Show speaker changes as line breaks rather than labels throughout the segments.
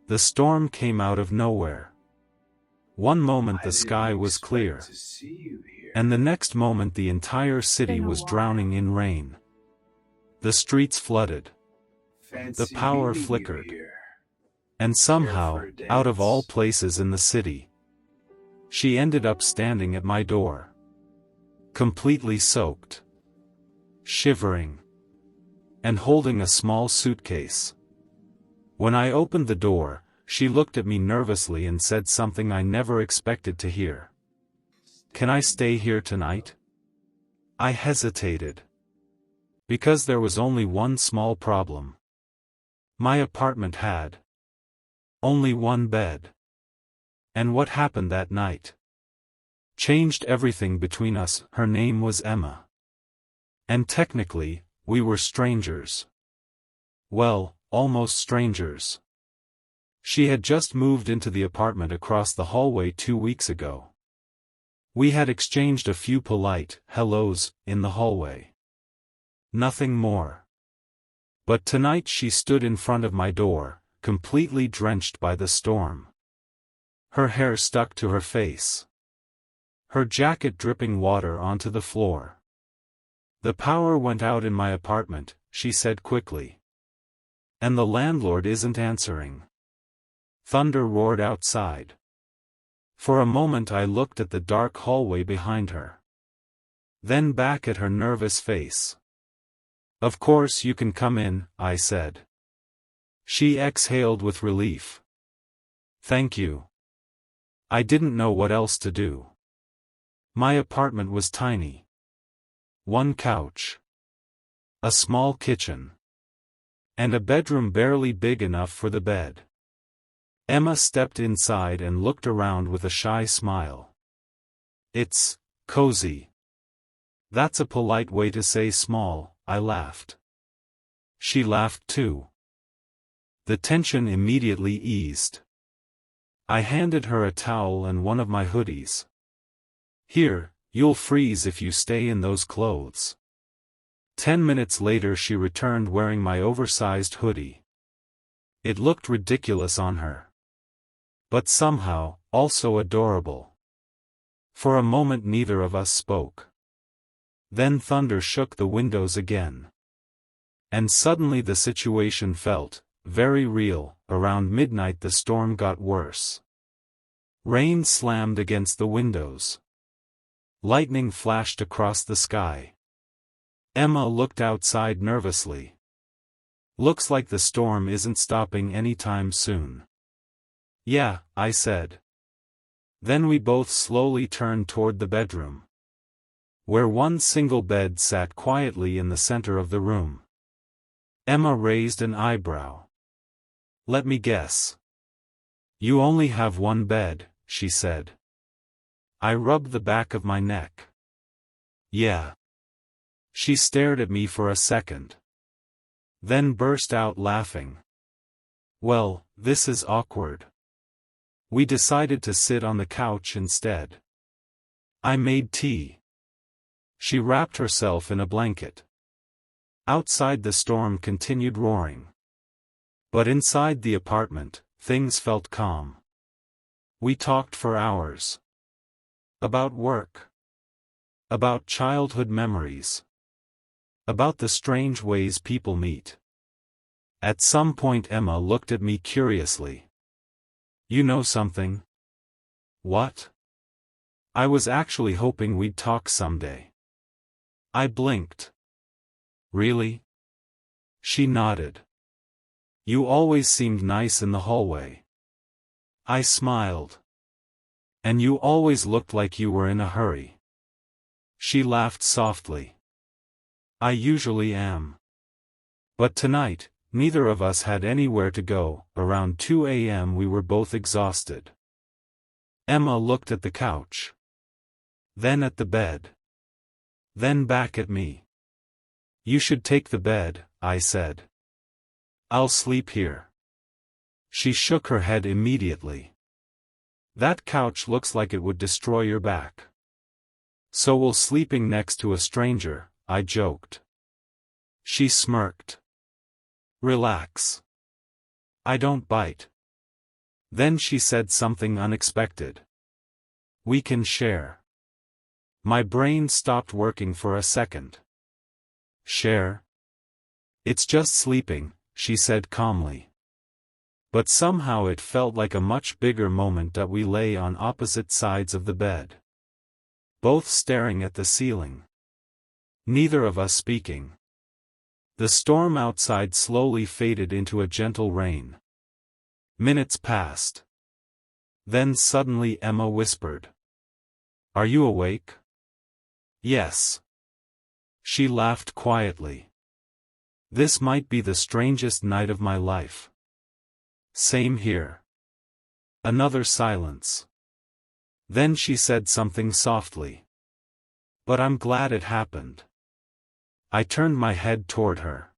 The storm came out of nowhere. One moment the sky was clear, and the next moment the entire city was drowning in rain. The streets flooded. The power flickered. And somehow, out of all places in the city, she ended up standing at my door. Completely soaked, shivering, and holding a small suitcase. When I opened the door, she looked at me nervously and said something I never expected to hear. "Can I stay here tonight?" I hesitated. Because there was only one small problem. My apartment had only one bed. And what happened that night changed everything between us. Her name was Emma. And technically, we were strangers. Well, almost strangers. She had just moved into the apartment across the hallway 2 weeks ago. We had exchanged a few polite hellos in the hallway. Nothing more. But tonight she stood in front of my door, completely drenched by the storm. Her hair stuck to her face. Her jacket dripping water onto the floor. "The power went out in my apartment," she said quickly. "And the landlord isn't answering." Thunder roared outside. For a moment I looked at the dark hallway behind her. Then back at her nervous face. "Of course you can come in," I said. She exhaled with relief. "Thank you." I didn't know what else to do. My apartment was tiny. One couch. A small kitchen. And a bedroom barely big enough for the bed. Emma stepped inside and looked around with a shy smile. "It's cozy." "That's a polite way to say small," I laughed. She laughed too. The tension immediately eased. I handed her a towel and one of my hoodies. "Here, you'll freeze if you stay in those clothes." 10 minutes later she returned wearing my oversized hoodie. It looked ridiculous on her. But somehow, also adorable. For a moment neither of us spoke. Then thunder shook the windows again. And suddenly the situation felt very real. Around midnight the storm got worse. Rain slammed against the windows. Lightning flashed across the sky. Emma looked outside nervously. "Looks like the storm isn't stopping anytime soon." "Yeah," I said. Then we both slowly turned toward the bedroom, where one single bed sat quietly in the center of the room. Emma raised an eyebrow. "Let me guess. You only have one bed," she said. I rubbed the back of my neck. "Yeah." She stared at me for a second. Then burst out laughing. "Well, this is awkward. We decided to sit on the couch instead. I made tea." She wrapped herself in a blanket. Outside the storm continued roaring. But inside the apartment, things felt calm. We talked for hours. About work. About childhood memories. About the strange ways people meet. At some point Emma looked at me curiously. "You know something?" "What?" "I was actually hoping we'd talk someday." I blinked. "Really?" She nodded. "You always seemed nice in the hallway." I smiled. "And you always looked like you were in a hurry." She laughed softly. "I usually am. But tonight, neither of us had anywhere to go." Around 2 a.m. we were both exhausted. Emma looked at the couch. Then at the bed. Then back at me. "You should take the bed," I said. "I'll sleep here." She shook her head immediately. "That couch looks like it would destroy your back." "So will sleeping next to a stranger," I joked. She smirked. "Relax. I don't bite." Then she said something unexpected. "We can share." My brain stopped working for a second. "Share? It's just sleeping," she said calmly. But somehow it felt like a much bigger moment that we lay on opposite sides of the bed, both staring at the ceiling. Neither of us speaking. The storm outside slowly faded into a gentle rain. Minutes passed. Then suddenly Emma whispered, "Are you awake?" "Yes." She laughed quietly. "This might be the strangest night of my life." "Same here." Another silence. Then she said something softly. "But I'm glad it happened." I turned my head toward her.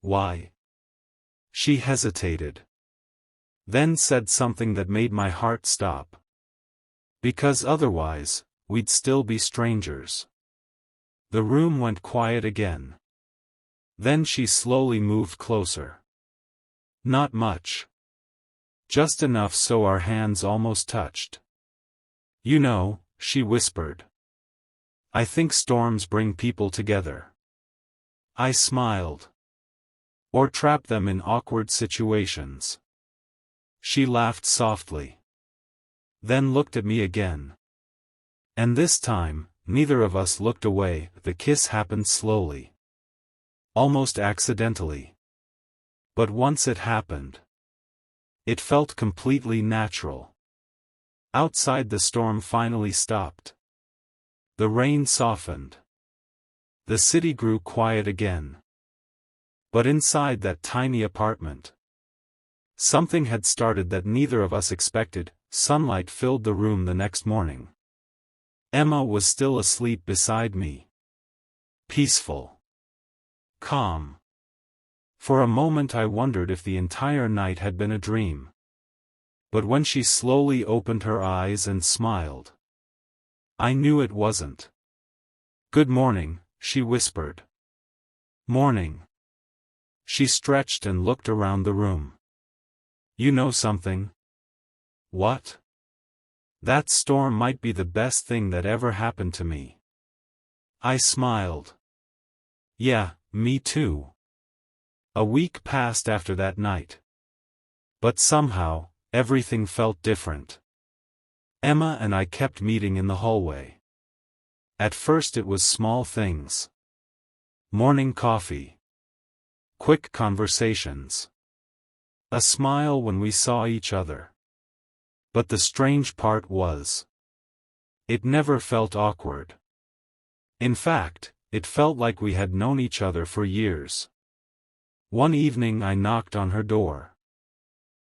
"Why?" She hesitated. Then said something that made my heart stop. "Because otherwise, we'd still be strangers." The room went quiet again. Then she slowly moved closer. Not much. Just enough so our hands almost touched. "You know," she whispered, "I think storms bring people together." I smiled. "Or trap them in awkward situations." She laughed softly. Then looked at me again. And this time, neither of us looked away. The kiss happened slowly. Almost accidentally. But once it happened, it felt completely natural. Outside the storm finally stopped. The rain softened. The city grew quiet again. But inside that tiny apartment, something had started that neither of us expected. Sunlight filled the room the next morning. Emma was still asleep beside me. Peaceful. Calm. For a moment I wondered if the entire night had been a dream. But when she slowly opened her eyes and smiled, I knew it wasn't. "Good morning," she whispered. "Morning." She stretched and looked around the room. "You know something?" "What?" "That storm might be the best thing that ever happened to me." I smiled. "Yeah, me too." A week passed after that night. But somehow, everything felt different. Emma and I kept meeting in the hallway. At first it was small things. Morning coffee. Quick conversations. A smile when we saw each other. But the strange part was, it never felt awkward. In fact, it felt like we had known each other for years. One evening I knocked on her door.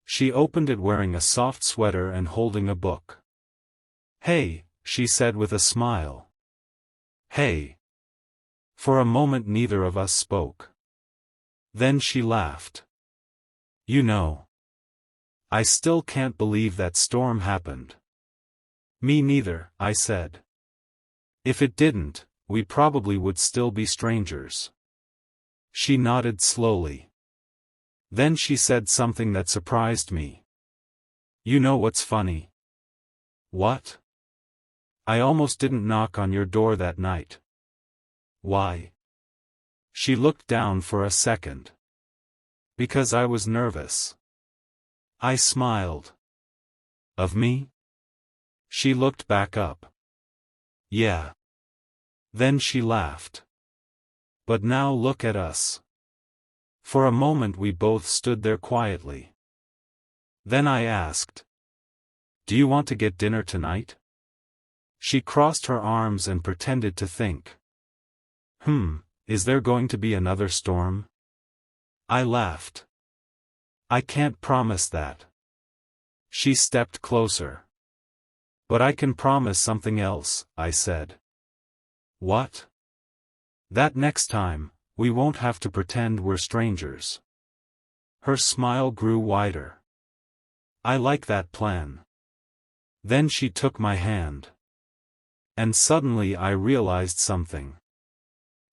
She opened it wearing a soft sweater and holding a book. "Hey," she said with a smile. "Hey." For a moment neither of us spoke. Then she laughed. "You know, I still can't believe that storm happened." "Me neither," I said. "If it didn't, we probably would still be strangers." She nodded slowly. Then she said something that surprised me. "You know what's funny?" "What?" "I almost didn't knock on your door that night." "Why?" She looked down for a second. "Because I was nervous." I smiled. "Of me?" She looked back up. "Yeah." Then she laughed. "But now look at us." For a moment we both stood there quietly. Then I asked, "Do you want to get dinner tonight?" She crossed her arms and pretended to think. Is there going to be another storm?" I laughed. "I can't promise that." She stepped closer. "But I can promise something else," I said. "What?" "That next time, we won't have to pretend we're strangers." Her smile grew wider. "I like that plan." Then she took my hand. And suddenly I realized something.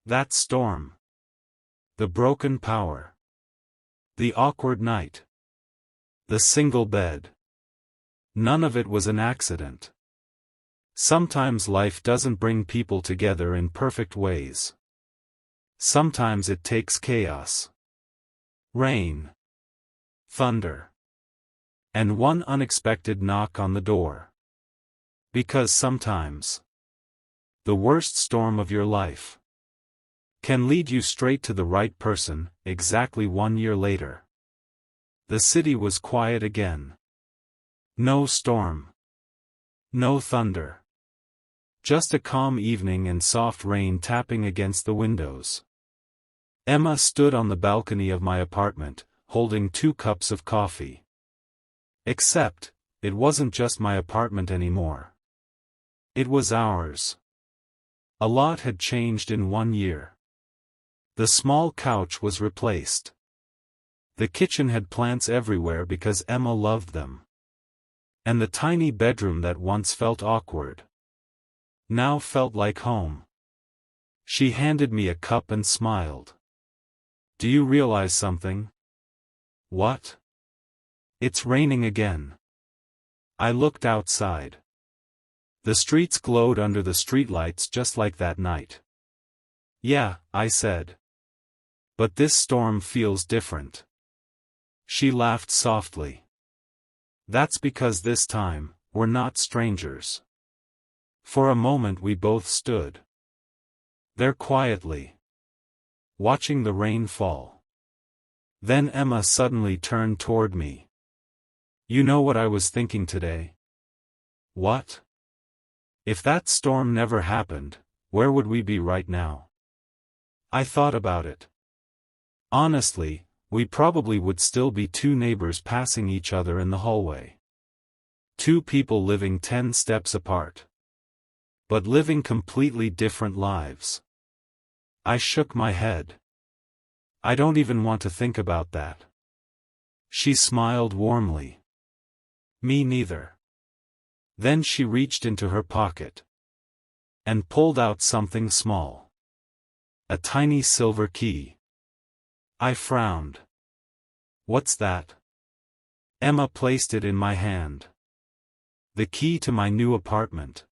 That storm. The broken power. The awkward night. The single bed. None of it was an accident. Sometimes life doesn't bring people together in perfect ways. Sometimes it takes chaos, rain, thunder, and one unexpected knock on the door. Because sometimes the worst storm of your life can lead you straight to the right person, exactly 1 year later. The city was quiet again. No storm. No thunder. Just a calm evening and soft rain tapping against the windows. Emma stood on the balcony of my apartment, holding 2 cups of coffee. Except, it wasn't just my apartment anymore. It was ours. A lot had changed in 1 year. The small couch was replaced. The kitchen had plants everywhere because Emma loved them. And the tiny bedroom that once felt awkward now felt like home. She handed me a cup and smiled. "Do you realize something?" "What?" "It's raining again." I looked outside. The streets glowed under the streetlights just like that night. "Yeah," I said. "But this storm feels different." She laughed softly. "That's because this time, we're not strangers." For a moment we both stood there quietly, watching the rain fall. Then Emma suddenly turned toward me. "You know what I was thinking today?" "What?" "If that storm never happened, where would we be right now?" I thought about it. Honestly, we probably would still be 2 neighbors passing each other in the hallway. 2 people living 10 steps apart. But living completely different lives. I shook my head. "I don't even want to think about that." She smiled warmly. "Me neither." Then she reached into her pocket and pulled out something small. A tiny silver key. I frowned. "What's that?" Emma placed it in my hand. "The key to my new apartment."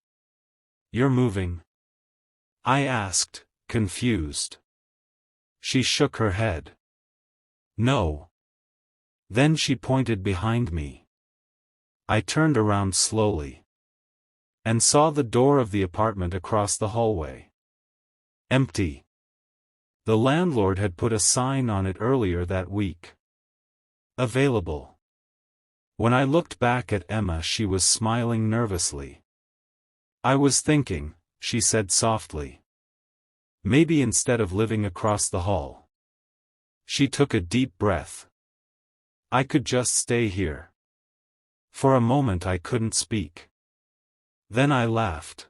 "You're moving?" I asked, confused. She shook her head. "No." Then she pointed behind me. I turned around slowly and saw the door of the apartment across the hallway. Empty. The landlord had put a sign on it earlier that week. "Available." When I looked back at Emma, she was smiling nervously. "I was thinking," she said softly. "Maybe instead of living across the hall." She took a deep breath. "I could just stay here." For a moment I couldn't speak. Then I laughed.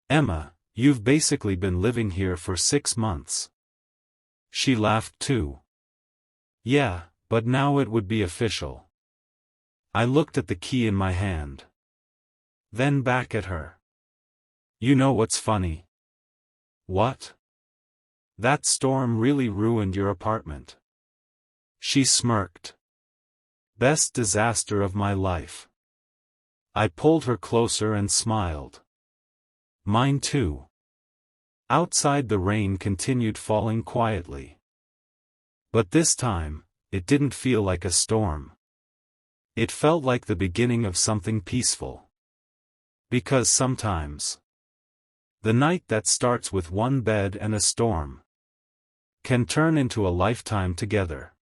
"Emma, you've basically been living here for 6 months." She laughed too. "Yeah, but now it would be official." I looked at the key in my hand. Then back at her. "You know what's funny?" "What?" "That storm really ruined your apartment." She smirked. "Best disaster of my life." I pulled her closer and smiled. "Mine too." Outside the rain continued falling quietly. But this time, it didn't feel like a storm. It felt like the beginning of something peaceful. Because sometimes, the night that starts with one bed and a storm can turn into a lifetime together.